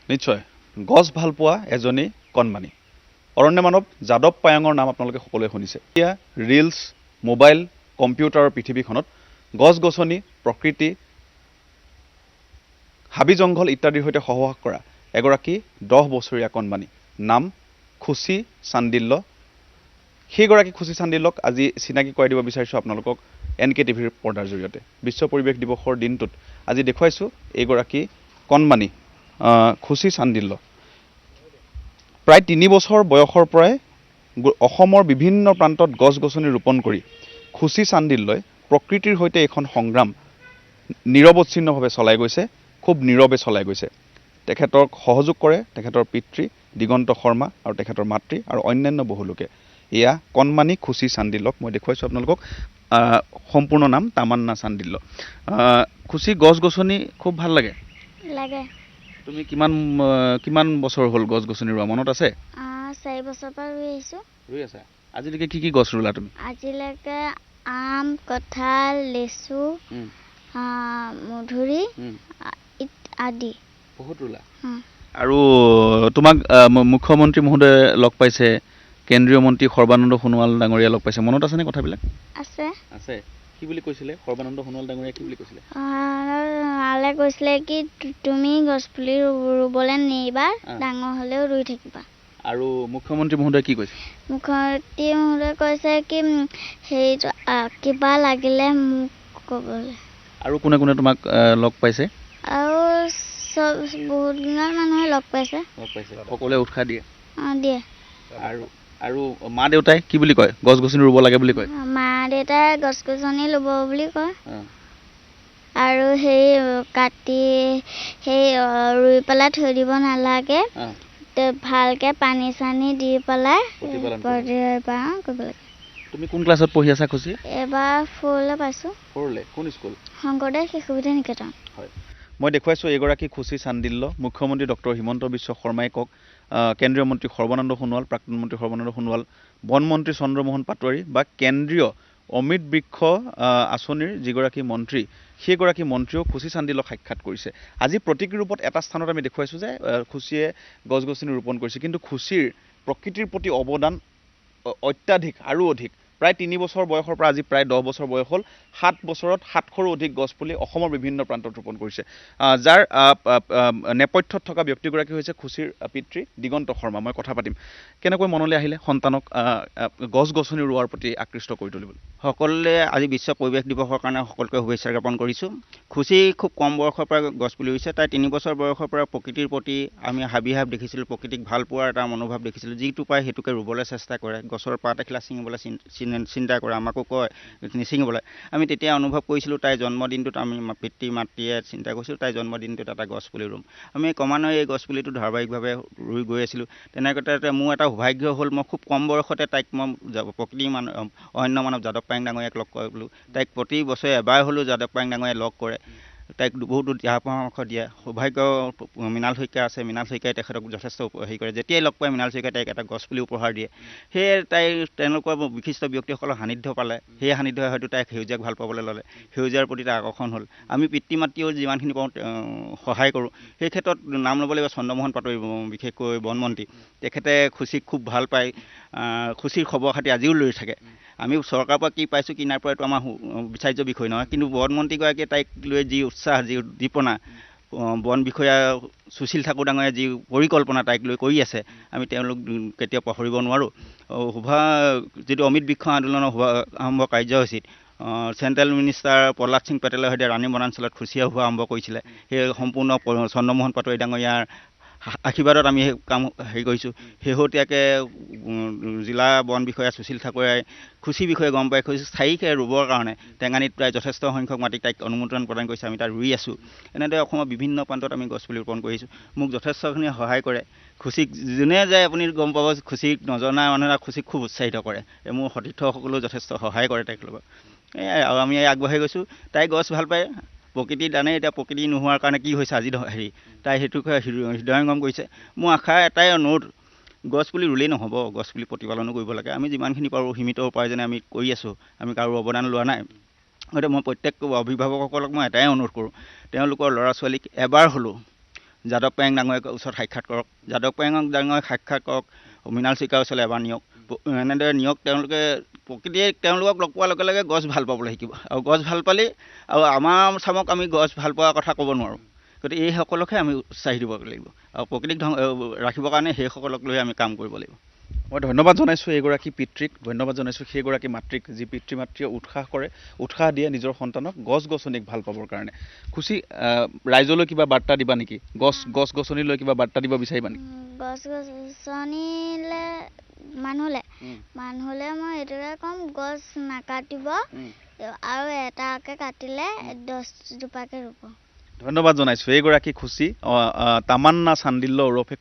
নিশ্চয় গছ ভাল পোৱা এজনী কণমানি অৰণ্য মানৱ যাদৱ পায়ঙৰ নাম আপোনালোকে সকলোৱে শুনিছে। এতিয়া ৰিলছ, মোবাইল, কম্পিউটাৰৰ পৃথিৱীখনত গছ গছনি, প্ৰকৃতি, হাবি জংঘল ইত্যাদিৰ সৈতে সহবাস কৰা এগৰাকী 10 বছৰীয়া কণমানি নাম খুচি চান্দিল্য। সেইগৰাকী খুচি চান্দিল্যক আজি চিনাকি কৰাই দিব বিচাৰিছোঁ আপোনালোকক NK টিভিৰ পৰ্দাৰ জৰিয়তে। বিশ্ব পৰিৱেশ দিৱসৰ দিনটোত আজি দেখুৱাইছোঁ এইগৰাকী কণমানি খুচি চান্দিল্য। প্ৰায় 3 বছৰ বয়সৰ পৰাই অসমৰ বিভিন্ন প্ৰান্তত গছ গছনি ৰোপণ কৰি খুচি চান্দিল্যই প্ৰকৃতিৰ সৈতে এখন সংগ্ৰাম নিৰৱচ্ছিন্নভাৱে চলাই গৈছে, খুব নীৰৱে চলাই গৈছে। তেখেতক সহযোগ কৰে তেখেতৰ পিতৃ দিগন্ত শৰ্মা আৰু তেখেতৰ মাতৃ আৰু অন্যান্য বহু লোকে। এয়া কণমানি খুচি চান্দিল্যক মই দেখুৱাইছোঁ আপোনালোকক। সম্পূৰ্ণ নাম তামান্না চান্দিল্য। খুচি গছ গছনি খুব ভাল লাগে। তুমি কিমান বছৰ হ'ল গছ গছনি ৰোৱা মনত আছে? 4 বছৰৰ পৰা ৰুই আহিছোঁ। ৰুই আছা? আজিলৈকে কি গছ ৰুলা তুমি? আজিলৈকে আম, কঁঠাল, লেচু, মধুৰি আদি বহুত ৰুলা। আৰু তোমাক মুখ্যমন্ত্ৰী মহোদয়ে লগ পাইছে, কেন্দ্ৰীয় মন্ত্ৰী সৰ্বানন্দ সোণোৱাল ডাঙৰীয়া লগ পাইছে, মনত আছেনে কথাবিলাক? আছে। কি বুলি কৈছিলে সৰ্বানন্দ সোণোৱাল ডাঙৰীয়া? কি বুলি কৈছিলে? কৈছিলে কি তুমি গছ পুলি ৰুবলৈ নিবা, ডাঙৰ হ'লেও ৰুই থাকিবা। আৰু মুখ্যমন্ত্ৰী মহোদয়ে কি কৈছে? মুখ্যমন্ত্ৰী মহোদয়ে কৈছে কি সেইটো কিবা লাগিলে মোক ক'বলৈ। আৰু কোনে কোনে তোমাক লগ পাইছে? আৰু বহুত মানুহে লগ পাইছে। সকলোৱে উৎসাহ দিয়ে? দিয়ে। আৰু মা দেউতাই কি বুলি কয়? গছ গছনি ৰুব লাগে বুলি কয়? মা দেউতাই গছ গছনি ৰুব বুলি কয়। আৰু কাটি ৰুই পেলাই থৈ দিব নালাগে, ভালকে পানী চানী দি পেলাই প্ৰতিপালন কৰিব লাগে। তুমি কোন ক্লাছত পঢ়ি আছা খুচি? এবাৰ 4 পাইছোঁ। 4 কোন স্কুল? শংকৰদেৱ শিশু বিদ্যা নিকেতন। হয়, মই দেখুৱাইছোঁ এইগৰাকী খুচি চান্দিল্য। মুখ্যমন্ত্ৰী ডক্টৰ হিমন্ত বিশ্ব শৰ্মাই কওক, কেন্দ্ৰীয় মন্ত্ৰী সৰ্বানন্দ সোণোৱাল, প্ৰাক্তন মন্ত্ৰী সৰ্বানন্দ সোণোৱাল, বনমন্ত্ৰী চন্দ্ৰমোহন পাটোৱাৰী বা কেন্দ্ৰীয় অমৃত বৃক্ষ আঁচনিৰ যিগৰাকী মন্ত্ৰী, সেইগৰাকী মন্ত্ৰীয়েও খুচি চান্দিল্যক সাক্ষাৎ কৰিছে। আজি প্ৰতীকী ৰূপত এটা স্থানত আমি দেখুৱাইছোঁ যে খুচিয়ে গছ গছনি ৰোপণ কৰিছে, কিন্তু খুচিৰ প্ৰকৃতিৰ প্ৰতি অৱদান অত্যাধিক আৰু অধিক। প্ৰায় 3 বছৰ বয়সৰ পৰা আজি প্ৰায় 10 বছৰ বয়স হ'ল। 7 বছৰত 700ৰো অধিক গছপুলি অসমৰ বিভিন্ন প্ৰান্তত ৰোপণ কৰিছে। যাৰ নেপথ্যত থকা ব্যক্তিগৰাকী হৈছে খুচিৰ পিতৃ দিগন্ত শৰ্মা। মই কথা পাতিম। কেনেকৈ মনলৈ আহিলে সন্তানক গছ গছনি ৰোৱাৰ প্ৰতি আকৃষ্ট কৰি তুলিবলৈ? সকলোৱে আজি বিশ্ব পৰিৱেশ দিৱসৰ কাৰণে সকলোকে শুভেচ্ছা জ্ঞাপন কৰিছোঁ। খুচি খুব কম বয়সৰ পৰা গছপুলি ৰুইছে। তাই 3 বছৰ বয়সৰ পৰা প্ৰকৃতিৰ প্ৰতি আমি হাবিহাব দেখিছিলোঁ, প্ৰকৃতিক ভাল পোৱাৰ এটা মনোভাৱ দেখিছিলোঁ। যিটো পায় সেইটোকে ৰুবলৈ চেষ্টা কৰে, গছৰ পাত এখিলা ছিঙিবলৈ চিন্তা কৰে, আমাকো কয় নিছিঙিবলৈ। আমি তেতিয়া অনুভৱ কৰিছিলোঁ তাইৰ জন্মদিনটোত আমি পিতৃ মাতৃয়ে চিন্তা কৰিছিলোঁ তাইৰ জন্মদিনটোত এটা গছপুলি ৰুম। আমি ক্ৰমান্বয়ে এই গছপুলিটো ধাৰাবাহিকভাৱে ৰুই গৈ আছিলোঁ। তেনেকৈ মোৰ এটা সৌভাগ্য হ'ল, মই খুব কম বয়সতে তাইক মই প্ৰকৃতি অৰণ্য মানৱ যাদৱ পায়েং ডাঙৰীয়াক লগ কৰিলোঁ। তাইক প্ৰতি বছৰে এবাৰ হ'লেও যাদৱ পায়েং ডাঙৰীয়াই লগ কৰে, তাইক বহুতো দিহা পৰামৰ্শ দিয়ে। সৌভাগ্য মৃণাল শইকীয়া আছে, মৃণাল শইকীয়াই তেখেতক যথেষ্ট হেৰি কৰে। যেতিয়াই লগ পায় মৃণাল শইকীয়াই তাইক এটা গছপুলি উপহাৰ দিয়ে। সেয়ে তেওঁলোকৰ বিশিষ্ট ব্যক্তিসকলৰ সান্নিধ্য পালে, সেই সান্নিধ্যই হয়তো তাইক সেউজীয়াক ভাল পাবলৈ ল'লে, সেউজীয়াৰ প্ৰতি তাইৰ আকৰ্ষণ হ'ল। আমি পিতৃ মাতৃয়েও যিমানখিনি পাৰোঁ সহায় কৰোঁ। সেই ক্ষেত্ৰত নাম ল'ব লাগিব চন্দ্ৰমোহন পাটোৱাৰী, বিশেষকৈ বনমন্ত্ৰী। তেখেতে খুচিক খুব ভাল পায়, খুচিৰ খবৰ খাতি আজিও লৈ থাকে। আমি চৰকাৰৰ পৰা কি পাইছোঁ কি নাই পোৱা এইটো আমাৰ বিচাৰ্য বিষয় নহয়, কিন্তু বনমন্ত্ৰীগৰাকীয়ে তাইক লৈ যি উৎসাহ, যি উদ্দীপনা, বন বিষয়া সুশীল ঠাকুৰ ডাঙৰীয়াই যি পৰিকল্পনা তাইক লৈ কৰি আছে, আমি তেওঁলোক কেতিয়াও পাহৰিব নোৱাৰোঁ। যিটো অমৃত বৃক্ষ আন্দোলনৰ আৰম্ভ কাৰ্যসূচীত চেণ্ট্ৰেল মিনিষ্টাৰ প্ৰহ্লাদ সিং পেটেলৰ সৈতে ৰাণী বনাঞ্চলত খুচিয়া হোৱা আৰম্ভ কৰিছিলে। সেই সম্পূৰ্ণ চন্দ্ৰমোহন পাটোৱাৰী ডাঙৰীয়াৰ আশীৰ্বাদত আমি সেই কাম হেৰি কৰিছোঁ। শেহতীয়াকৈ জিলা বন বিষয়া সুশীল ঠাকুৰে খুচি বিষয়ে গম পাই স্থায়ীকৈ ৰুবৰ কাৰণে টেঙানীত প্ৰায় যথেষ্ট সংখ্যক মাটিক তাইক অনুমোদন প্ৰদান কৰিছে। আমি তাত ৰুই আছোঁ। এনেদৰে অসমৰ বিভিন্ন প্ৰান্তত আমি গছপুলি ৰোপণ কৰিছোঁ। মোক যথেষ্টখিনি সহায় কৰে। খুচিক যোনে যায় আপুনি গম পাব, খুচিক নজনা মানুহে খুচিক খুব উৎসাহিত কৰে। মোৰ সতীৰ্থসকলেও যথেষ্ট সহায় কৰে তাইক লগত। আৰু আমি আগবাঢ়ি গৈছোঁ। তাই গছ ভাল পায়, প্ৰকৃতি জানে এতিয়া প্ৰকৃতি নোহোৱাৰ কাৰণে কি হৈছে আজি তাই সেইটোকে হৃদয়ংগম কৰিছে। মোৰ আশা এটাই অনুৰোধ, গছপুলি ৰুলেই নহ'ব, গছপুলি প্ৰতিপালনো কৰিব লাগে। আমি যিমানখিনি পাৰোঁ সীমিত উপাৰ্জনে আমি কৰি আছোঁ, আমি কাৰো অৱদান লোৱা নাই। গতিকে মই প্ৰত্যেক অভিভাৱকসকলক মই এটাই অনুৰোধ কৰোঁ, তেওঁলোকৰ ল'ৰা ছোৱালীক এবাৰ হ'লেও যাদৱ পায়েং ডাঙৰীয়াক ওচৰত সাক্ষাৎ কৰক, যাদৱ পায়েং ডাঙৰীয়াক সাক্ষাৎ কৰক, মৃণাল শইকীয়াৰ ওচৰলৈ এবাৰ নিয়ক, এনেদৰে নিয়ক। তেওঁলোকে প্ৰকৃতিয়ে তেওঁলোকক লগ পোৱাৰ লগে লগে গছ ভাল পাবলৈ শিকিব, আৰু গছ ভাল পালেই আৰু আমাৰ চামক আমি গছ ভাল পোৱাৰ কথা ক'ব নোৱাৰোঁ। গতিকে এইসকলকহে আমি উৎসাহী দিব লাগিব, আৰু প্ৰকৃতিক ৰাখিবৰ কাৰণে সেইসকলক লৈ আমি কাম কৰিব লাগিব। মই ধন্যবাদ জনাইছোঁ এইগৰাকী পিতৃক, ধন্যবাদ জনাইছোঁ সেইগৰাকী মাতৃক, যি পিতৃ মাতৃয়ে উৎসাহ দিয়ে নিজৰ সন্তানক গছ গছনিক ভাল পাবৰ কাৰণে। খুচি ৰাইজলৈ কিবা বাৰ্তা দিবা নেকি? গছ গছনিলৈ কিবা বাৰ্তা দিব বিচাৰিবা নেকি? গছ গছনিলে মানুহলে মই এইটোকে ক'ম, গছ নাকাটিব, আৰু এটাকে কাটিলে 10 জোপাকে ৰুব। ধন্যবাদ জনাইছোঁ এইগৰাকী খুচি তামান্না চান্দিল্য ওৰফে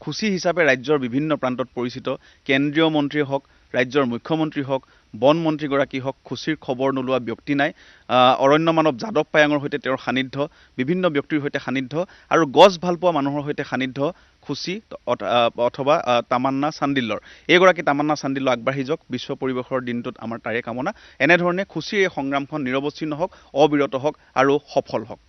খুচি হিচাপে ৰাজ্যৰ বিভিন্ন প্ৰান্তত পৰিচিত। কেন্দ্ৰীয় মন্ত্ৰী হওক, ৰাজ্যৰ মুখ্যমন্ত্ৰী হওক, বন মন্ত্ৰীগৰাকী হওক, খুচিৰ খবৰ নোলোৱা ব্যক্তি নাই। অৰণ্য মানৱ যাদৱ পায়েঙৰ সৈতে তেওঁৰ সান্নিধ্য, বিভিন্ন ব্যক্তিৰ সৈতে সান্নিধ্য, আৰু গছ ভাল পোৱা মানুহৰ সৈতে সান্নিধ্য খুচি অথবা তামান্না চান্দিল্যৰ। এইগৰাকী তামান্না চান্দিল্য আগবাঢ়ি যাওক, বিশ্ব পৰিৱেশৰ দিনটোত আমাৰ তাৰে কামনা। এনেধৰণে খুচিৰ এই সংগ্ৰামখন নিৰৱচ্ছিন্ন হওক, অবিৰত হওক আৰু সফল হওক।